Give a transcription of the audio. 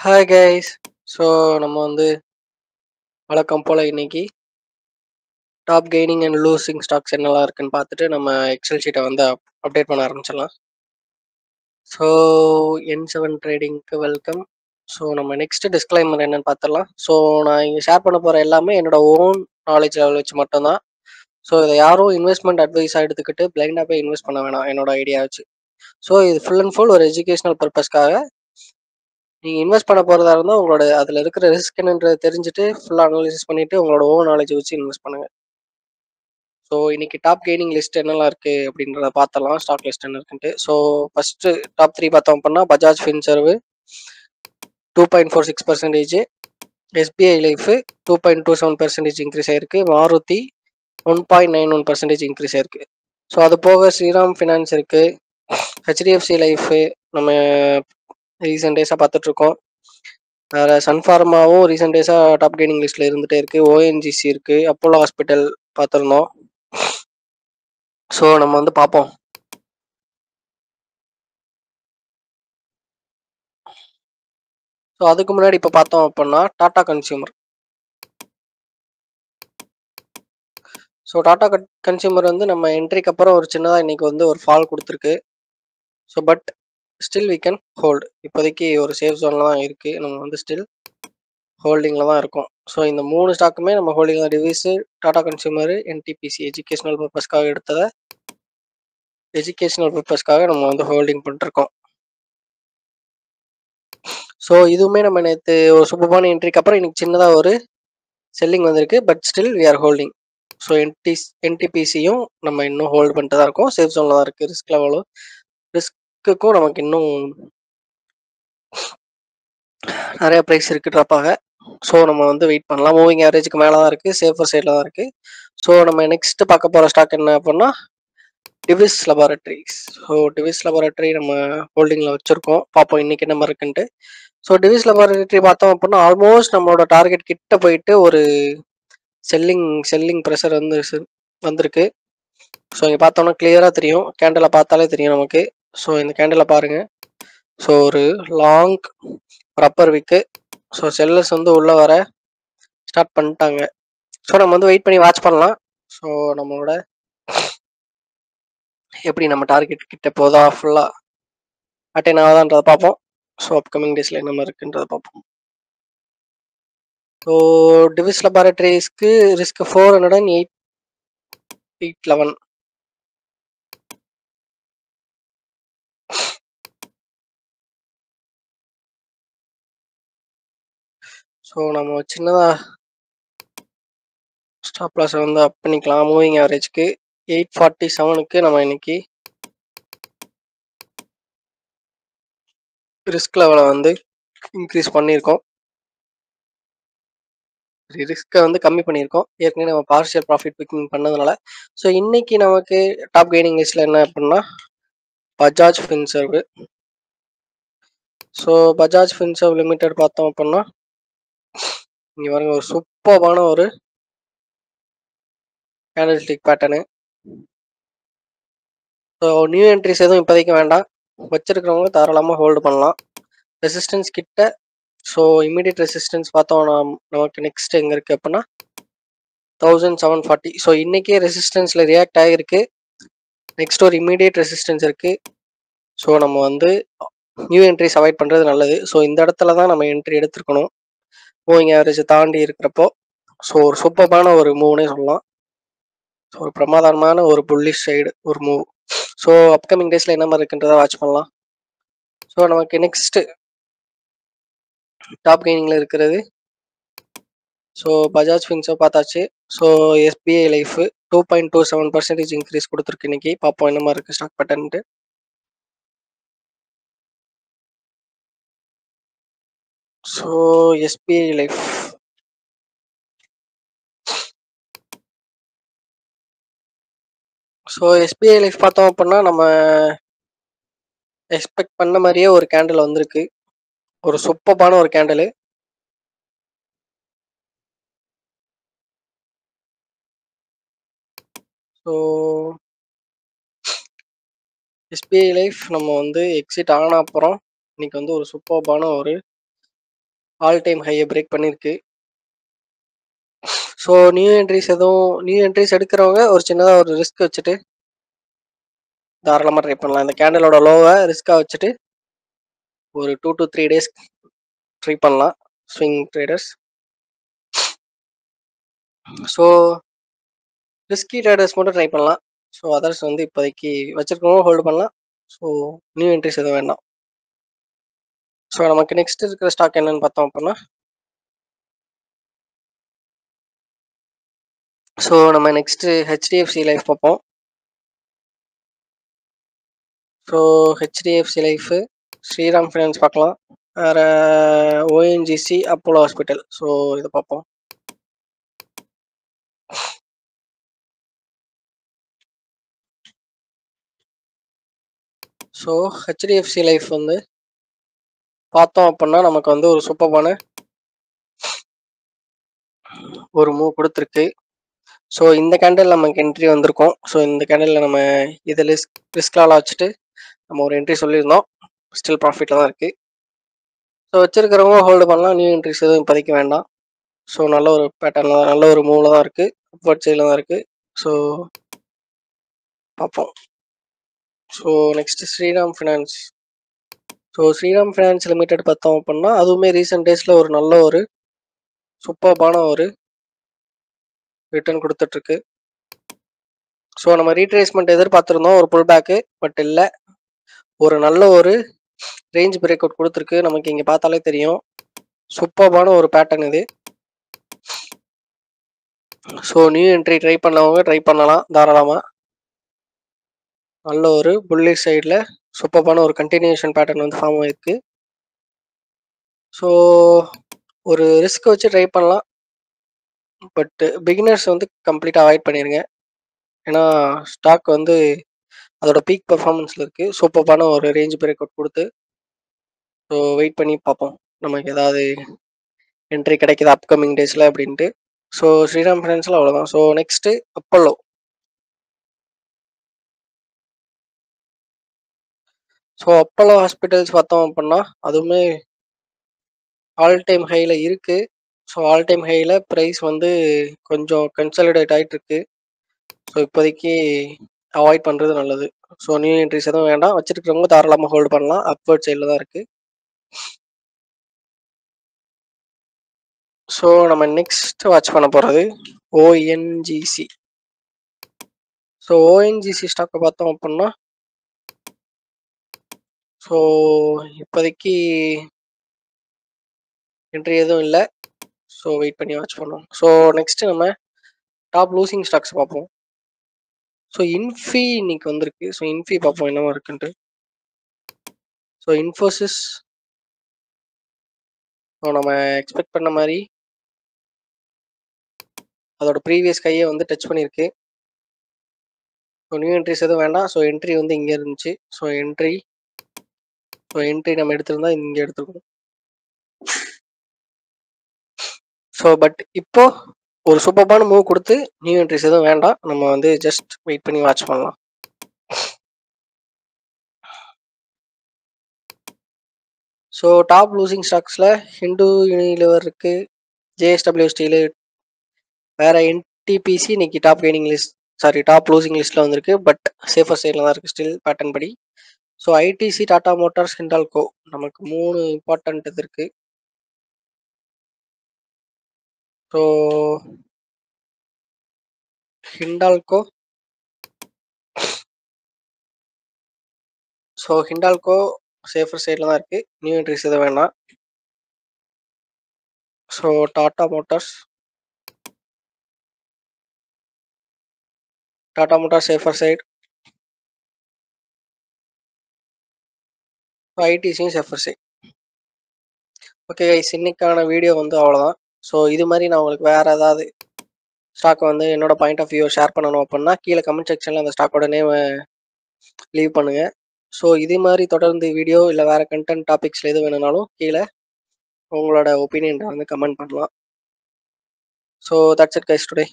Hi guys. So நம்ம வழக்கம் போல் இன்னைக்கு top gaining and losing stocks என்னெல்லாம் இருக்குன்னு பார்த்துட்டு நம்ம எக்ஸல் ஷீட்டை அப்டேட் பண்ண ஆரம்பிச்சிடலாம். ஸோ N7 ட்ரேடிங்க்கு வெல்கம். ஸோ நம்ம நெக்ஸ்ட் டிஸ்க்ளைமர் என்னன்னு பார்த்துடலாம். ஸோ நான் இங்கே ஷேர் பண்ண போகிற எல்லாமே என்னோட ஓன் நாலேஜ் லெவல் வச்சு மட்டும்தான். ஸோ இதை யாரும் இன்வெஸ்ட்மெண்ட் அட்வைஸாக எடுத்துக்கிட்டு பிளைண்டாக போய் இன்வெஸ்ட் பண்ண வேணாம் என்னோட ஐடியா வச்சு. ஸோ இது ஃபுல் அண்ட் ஃபுல் ஒரு எஜுகேஷனல் பர்பஸ்க்காக நீங்கள் இன்வெஸ்ட் பண்ண போகிறதா இருந்தால் உங்களோட அதில் இருக்கிற ரிஸ்க் என்னன்றதை தெரிஞ்சுட்டு ஃபுல்லாக அனாலிசிஸ் பண்ணிவிட்டு உங்களோட ஓன் நாலேஜ் வச்சு இன்வெஸ்ட் பண்ணுங்கள். ஸோ இன்னைக்கு டாப் கெய்னிங் லிஸ்ட் என்னெல்லாம் இருக்குது அப்படின்றத பார்த்தலாம். ஸ்டாக் லிஸ்ட் என்ன இருக்குன்ட்டு. ஸோ ஃபஸ்ட்டு டாப் 3 பார்த்தோம் அப்படின்னா Bajaj Finserv 2.46%, SBI life 2.27% increase ஆயிருக்கு, மாருதி 1.91% இன்க்ரீஸ் ஆயிருக்கு. ஸோ அது போக ஸ்ரீராம் ஃபினான்ஸ் இருக்குது, ஹெச்டிஎஃப்சி லைஃப் நம்ம ரீசெண்ட் டேஸாக பார்த்துட்ருக்கோம். வேறு சன்ஃபார்மாவும் ரீசெண்ட் டேஸாக டாப் கெய்னிங் லிஸ்ட்டில் இருந்துகிட்டே இருக்குது, ஓஎன்ஜிசி இருக்குது, அப்போலோ ஹாஸ்பிட்டல் பார்த்துருந்தோம். ஸோ நம்ம பார்ப்போம். ஸோ அதுக்கு முன்னாடி இப்போ பார்த்தோம் அப்படின்னா Tata Consumer. So Tata Consumer நம்ம என்ட்ரிக்கு அப்புறம் ஒரு சின்னதாக இன்னைக்கு ஒரு ஃபால் கொடுத்துருக்கு. So but still we can hold. இப்போதைக்கு ஒரு சேஃப் ஜோனில் தான் இருக்குது. நம்ம ஸ்டில் ஹோல்டிங்கில் தான் இருக்கும். ஸோ இந்த 3 ஸ்டாக்குமே நம்ம ஹோல்டிங்கில் டிவிஸு, டாடா கன்சியூமர், என்டிபிசி எஜுகேஷனல் பர்பஸ்க்காக எடுத்ததை எஜுகேஷனல் பர்பஸ்க்காக நம்ம ஹோல்டிங் பண்ணிட்டுருக்கோம். ஸோ இதுவுமே நம்ம நேற்று ஒரு சூப்பரான என்ட்ரிக்கு அப்புறம் இன்னைக்கு சின்னதாக ஒரு செல்லிங் வந்திருக்கு. But still we are holding. So என்டிபிசியும் நம்ம இன்னும் ஹோல்டு பண்ணிட்டு தான் இருக்கோம். சேஃப் ஜோனில் தான் இருக்குது. ரிஸ்க்குக்கும் நமக்கு இன்னும் நிறைய ப்ரைஸ் இருக்குது ட்ராப் ஆக. ஸோ நம்ம வெயிட் பண்ணலாம். மூவிங் ஆவரேஜுக்கு மேலே தான் இருக்குது, சேஃபர் சைடில் தான் இருக்குது. ஸோ நம்ம நெக்ஸ்ட் பார்க்க போகிற ஸ்டாக் என்ன அப்படின்னா TVS laboratories. So TVS laboratory நம்ம ஹோல்டிங்கில் வச்சுருக்கோம். பார்ப்போம் இன்னைக்கு என்ன மாதிரி இருக்குன்ட்டு. ஸோ டிவிஸ் லெபார்டரி பார்த்தோம் அப்படின்னா ஆல்மோஸ்ட் நம்மளோட டார்கெட் கிட்ட போயிட்டு ஒரு செல்லிங் ப்ரெஷர் வந்திருக்கு. ஸோ இங்கே பார்த்தோம்னா கிளியராக தெரியும், கேண்டிலை பார்த்தாலே தெரியும் நமக்கு. ஸோ இந்த கேண்டிலை பாருங்கள். ஸோ ஒரு லாங் ரப்பர் விக்கு. ஸோ செல்லர்ஸ் உள்ளே வர ஸ்டார்ட் பண்ணிட்டாங்க. ஸோ நம்ம வெயிட் பண்ணி வாட்ச் பண்ணலாம். ஸோ நம்மளோட எப்படி நம்ம டார்கெட் கிட்ட போதா ஃபுல்லாக அட்டைன் ஆகாதான்றதை பார்ப்போம். ஸோ அப்கமிங் டேஸில் என்ன மாதிரி இருக்குன்றதை பார்ப்போம். ஸோ டிவிஸ் லெபார்டரிஸ்க்கு ரிஸ்க் 408.11. ஸோ நம்ம சின்னதாக ஸ்டாப் லாஸை அப் பண்ணிக்கலாம். மூவிங் ஆவரேஜ்க்கு 847க்கு நம்ம இன்னைக்கு ரிஸ்க் லெவலை இன்க்ரீஸ் பண்ணியிருக்கோம். ரிஸ்க்கை கம்மி பண்ணியிருக்கோம். ஏற்கனவே நம்ம பார்ஷியல் ப்ராஃபிட் புக்கிங் பண்ணதுனால. ஸோ இன்னைக்கு நமக்கு டாப் கெய்னிங் லிஸ்ட்டில் என்ன அப்படின்னா பஜாஜ் ஃபின்சர்வ். ஸோ பஜாஜ் ஃபின்சர்வ் லிமிடெட் பார்த்தோம் அப்படின்னா இங்கே பாருங்க, ஒரு சூப்பரான ஒரு candlestick pattern. So new entries எதுவும் இப்போதைக்கு வேண்டாம். வச்சிருக்கிறவங்க தாராளமாக ஹோல்டு பண்ணலாம். ரெசிஸ்டன்ஸ் கிட்ட. ஸோ இமீடியட் ரெசிஸ்டன்ஸ் பார்த்தோம்னா நமக்கு நெக்ஸ்ட் எங்கே இருக்குது அப்படின்னா 1740. ஸோ இன்றைக்கே ரெசிஸ்டன்ஸில் ரியாக்ட் ஆகிருக்கு. நெக்ஸ்ட் ஒரு இமீடியட் ரெசிஸ்டன்ஸ் இருக்குது. ஸோ நம்ம நியூ என்ட்ரிஸ் அவாய்ட் பண்ணுறது நல்லது. ஸோ இந்த இடத்துல தான் நம்ம என்ட்ரி எடுத்துருக்கணும், மூவிங் ஆவரேஜ் தாண்டி இருக்கிறப்போ. ஸோ ஒரு சூப்பரான ஒரு மூவ்னே சொல்லலாம். ஸோ ஒரு பிரமாதமான ஒரு புல்லிஷ் சைடு ஒரு மூவ். ஸோ அப்கமிங் டேஸில் என்ன மாதிரி இருக்குன்றதை வாட்ச் பண்ணலாம். ஸோ நமக்கு நெக்ஸ்ட்டு டாப் கெய்னிங்கில் இருக்கிறது ஸோ பஜாஜ் ஃபின்சர்வ் பார்த்தாச்சு. ஸோ எஸ்பிஐ லைஃப் 2.27% இன்க்ரீஸ் கொடுத்துருக்கு இன்னைக்கு. பார்ப்போம் என்ன மாதிரி இருக்குது ஸ்டாக் பேட்டர்ன்ட்டு. ஸோ எஸ்பிஐ லைஃப் பார்த்தோம் அப்படின்னா நம்ம எக்ஸ்பெக்ட் பண்ண மாதிரியே ஒரு கேண்டில் வந்திருக்கு. ஒரு சூப்பரான ஒரு கேண்டில். ஸோ எஸ்பிஐ லைஃப் நம்ம எக்ஸிட் ஆன அப்புறம் இன்னைக்கு ஒரு சூப்பரான ஒரு ஆல் டைம் ஹையை பிரேக் பண்ணியிருக்கு. ஸோ நியூ என்ட்ரிஸ் எடுக்கிறவங்க ஒரு சின்னதாக ஒரு ரிஸ்க் வச்சுட்டு தாராளமாக ட்ரை பண்ணலாம். இந்த கேண்டலோட லோவை ரிஸ்க்காக வச்சுட்டு ஒரு 2 to 3 days ட்ரை பண்ணலாம் swing traders. So risky traders மட்டும் ட்ரை பண்ணலாம். ஸோ அதர்ஸ் வந்து இப்போதைக்கு வச்சுருக்கவங்க ஹோல்டு பண்ணலாம். ஸோ நியூ என்ட்ரிஸ் எதுவும் வேண்டாம். ஸோ நமக்கு நெக்ஸ்ட் இருக்கிற ஸ்டாக் என்னன்னு பார்த்தோம் அப்படின்னா, ஸோ நம்ம நெக்ஸ்ட்டு ஹெச்டிஎஃப்சி லைஃப் பார்ப்போம். So HDFC Life, Shriram Finance பார்க்கலாம், வேறு ஓஎன்ஜிசி, அப்போலோ ஹாஸ்பிட்டல். ஸோ இதை பார்ப்போம். ஸோ ஹெச்டிஎஃப்சி லைஃப் வந்து பார்த்தோம் அப்படின்னா நமக்கு வந்து ஒரு சூப்பரான ஒரு மூவ் கொடுத்துருக்கு. ஸோ இந்த கேண்டில் நமக்கு என்ட்ரி வந்திருக்கோம். ஸோ இந்த கேண்டில் நம்ம இதை ரிஸ்க்லால் வச்சுட்டு நம்ம ஒரு என்ட்ரி சொல்லியிருந்தோம். ஸ்டில் ப்ராஃபிட்டில் தான் இருக்குது. ஸோ வச்சுருக்கிறவங்க ஹோல்டு பண்ணலாம். நியூ என்ட்ரிஸ் எதுவும் இப்போதைக்கு வேண்டாம். ஸோ நல்ல ஒரு பேட்டர்னில் தான், நல்ல ஒரு மூவில் தான் இருக்குது, அப்வர்ட் சைடில் தான் இருக்குது. ஸோ பார்ப்போம். So next Shriram Finance. So Shriram Finance Limited பார்த்தோம் அப்படின்னா அதுவுமே ரீசெண்ட் டேஸில் ஒரு நல்ல ஒரு சூப்பர்பான ஒரு ரிட்டர்ன் கொடுத்துட்ருக்கு. ஸோ நம்ம ரீட்ரேஸ்மெண்ட் எதிர்பார்த்துருந்தோம், ஒரு புல் பேக்கு, பட் இல்லை, ஒரு நல்ல ஒரு ரேஞ்ச் பிரேக் அவுட் கொடுத்துருக்கு. நமக்கு இங்கே பார்த்தாலே தெரியும், சூப்பர்பான ஒரு பேட்டர்ன் இது. ஸோ நியூ என்ட்ரி ட்ரை பண்ணவங்க ட்ரை பண்ணலாம் தாராளமாக. நல்ல ஒரு புல்லிஷ் சைடில் சூப்பர்பான ஒரு கண்டினியூஷன் பேட்டர்ன் வந்து ஃபார்ம் ஆகிருக்கு. ஸோ ஒரு ரிஸ்க் வச்சு ட்ரை பண்ணலாம், பட் பிகினர்ஸ் வந்து கம்ப்ளீட்டாக அவாய்ட் பண்ணிடுங்க. ஏன்னா ஸ்டாக் வந்து அதோட பீக் பர்ஃபார்மன்ஸில் இருக்குது, சூப்பர்பான ஒரு ரேஞ்ச் பிரேக் அவுட் கொடுத்து. ஸோ வெயிட் பண்ணி பார்ப்போம் நமக்கு ஏதாவது என்ட்ரி கிடைக்குது அப்கமிங் டேஸில் அப்படின்ட்டு. ஸோ ஸ்ரீராம் ஃபைனான்ஸில் அவ்வளோதான். So next Apollo. So Apollo hospitals பார்த்தோம் அப்படின்னா அதுவுமே ஆல் டைம் ஹையில் இருக்குது. ஸோ ஆல் டைம் ஹையில் ப்ரைஸ் வந்து கொஞ்சம் கன்சாலிடேட் ஆகிட்டு இருக்கு. ஸோ இப்போதைக்கு அவாய்ட் பண்ணுறது நல்லது. ஸோ நியூ என்ட்ரிஸ் எதுவும் வேண்டாம், வச்சுருக்கிறவங்க தாராளமாக ஹோல்டு பண்ணலாம். அப்வர்ட் சைடில் தான் இருக்குது. ஸோ நம்ம நெக்ஸ்ட் வாட்ச் பண்ண போகிறது ஓஎன்ஜிசி. ஸோ ஓஎன்ஜிசி ஸ்டாக்கை பார்த்தோம் அப்படின்னா ஸோ இப்போதைக்கு என்ட்ரி எதுவும் இல்லை. ஸோ வெயிட் பண்ணி வாட்ச் பண்ணோம். ஸோ நெக்ஸ்ட்டு நம்ம டாப் லூசிங் ஸ்டாக்ஸ் பார்ப்போம். ஸோ இன்ஃபி இன்னைக்கு வந்திருக்கு. ஸோ இன்ஃபி பார்ப்போம் என்னவா இருக்குன்ட்டு. ஸோ இன்ஃபோசிஸ் ஸோ நம்ம எக்ஸ்பெக்ட் பண்ண மாதிரி அதோட ப்ரீவியஸ் கையை வந்து டச் பண்ணியிருக்கு. ஸோ நியூ என்ட்ரிஸ் எதுவும் வேண்டாம். ஸோ என்ட்ரி வந்து இங்கே இருந்துச்சு. ஸோ என்ட்ரி நம்ம எடுத்திருந்தா இங்கே எடுத்துருக்கோம். ஸோ பட் இப்போ ஒரு சூப்பர்பான மூவ் கொடுத்து நியூ என்ட்ரிஸ் எதுவும் வேண்டாம், நம்ம வந்து ஜஸ்ட் வெயிட் பண்ணி வாட்ச் பண்ணலாம். ஸோ டாப் லூசிங் ஸ்டாக்ஸில் ஹிந்து யூனிலிவர் இருக்குது, ஜேஎஸ்டபிள்யூ ஸ்டீலு, வேறு என்டிபிசி இன்னைக்கு டாப் லூசிங் லிஸ்ட்டில் வந்திருக்கு. பட் சேஃபர் சைடில் தான் இருக்குது ஸ்டில் பேட்டர்ன் படி. So ITC, Tata Motors, Hindalco நமக்கு 3 இம்பார்ட்டன்ட் இது இருக்குது. ஸோ ஹிண்டால்கோ சேஃபர் சைடில் தான் இருக்குது, நியூ என்ட்ரிஸ் எதுவும் வேண்டாம். So Tata Motors safer side, ஐடிசியும் சேஃபர் சைடு. ஓகே கைஸ், இன்னைக்கான வீடியோ வந்து அவ்வளோதான். ஸோ இது மாதிரி நான் உங்களுக்கு வேறு ஏதாவது ஸ்டாக்கை வந்து என்னோட பாயிண்ட் ஆஃப் வியூ ஷேர் பண்ணணும் அப்படின்னா கீழே கமெண்ட் செக்ஷனில் அந்த ஸ்டாக்கோட நேம் லீவ் பண்ணுங்கள். ஸோ இது மாதிரி தொடர்ந்து வீடியோ இல்லை வேறு கண்டென்ட் டாபிக்ஸில் எது வேணும்னாலும் கீழே உங்களோட ஒப்பீனியன் வந்து கமெண்ட் பண்ணலாம். So that's it guys today.